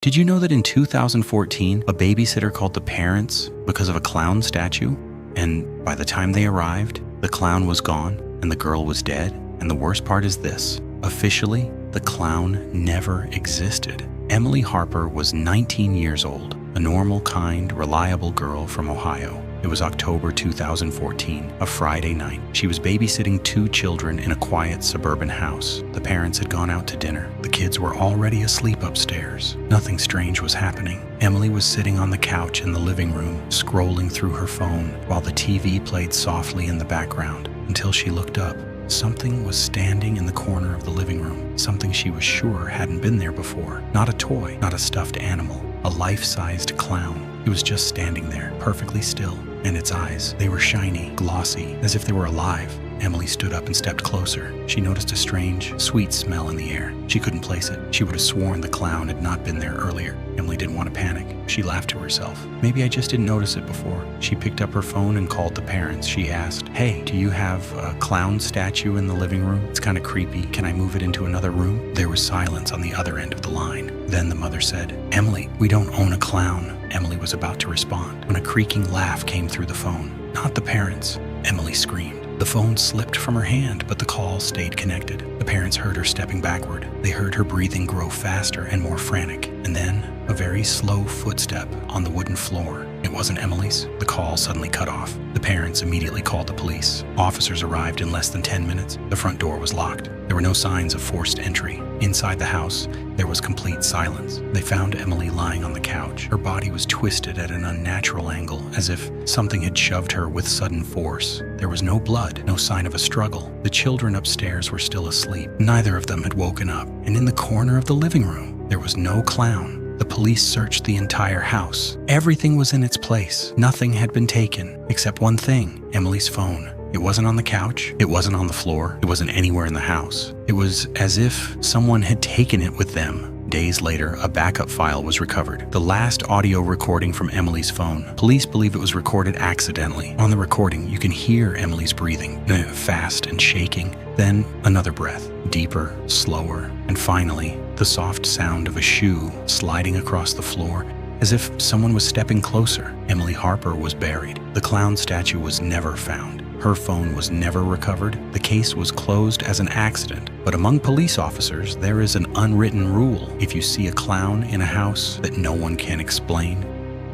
Did you know that in 2014, a babysitter called the parents because of a clown statue? And by the time they arrived, the clown was gone and the girl was dead. And the worst part is this: officially, the clown never existed. Emily Harper was 19 years old, a normal, kind, reliable girl from Ohio. It was October 2014, a Friday night. She was babysitting 2 children in a quiet suburban house. The parents had gone out to dinner. The kids were already asleep upstairs. Nothing strange was happening. Emily was sitting on the couch in the living room, scrolling through her phone while the TV played softly in the background, until she looked up. Something was standing in the corner of the living room, something she was sure hadn't been there before. Not a toy, not a stuffed animal, a life-sized clown. It was just standing there, perfectly still, and its eyes, they were shiny, glossy, as if they were alive. Emily stood up and stepped closer. She noticed a strange, sweet smell in the air. She couldn't place it. She would have sworn the clown had not been there earlier. Emily didn't want to panic. She laughed to herself. Maybe I just didn't notice it before. She picked up her phone and called the parents. She asked, "Hey, do you have a clown statue in the living room? It's kind of creepy. Can I move it into another room?" There was silence on the other end of the line. Then the mother said, "Emily, we don't own a clown." Emily was about to respond when a creaking laugh came through the phone. "Not the parents," Emily screamed. The phone slipped from her hand, but the call stayed connected. The parents heard her stepping backward. They heard her breathing grow faster and more frantic. And then, a very slow footstep on the wooden floor. It wasn't Emily's. The call suddenly cut off. The parents immediately called the police. Officers arrived in less than 10 minutes. The front door was locked. There were no signs of forced entry. Inside the house, there was complete silence. They found Emily lying on the couch. Her body was twisted at an unnatural angle, as if something had shoved her with sudden force. There was no blood, no sign of a struggle. The children upstairs were still asleep. Neither of them had woken up. And in the corner of the living room, there was no clown. The police searched the entire house. Everything was in its place. Nothing had been taken, except one thing: Emily's phone. It wasn't on the couch. It wasn't on the floor. It wasn't anywhere in the house. It was as if someone had taken it with them. Days later, a backup file was recovered. The last audio recording from Emily's phone. Police believe it was recorded accidentally. On the recording, you can hear Emily's breathing, fast and shaking. Then another breath, deeper, slower, and finally, the soft sound of a shoe sliding across the floor, as if someone was stepping closer. Emily Harper was buried. The clown statue was never found. Her phone was never recovered. The case was closed as an accident. But among police officers, there is an unwritten rule. If you see a clown in a house that no one can explain,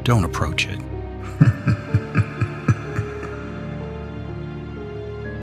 don't approach it.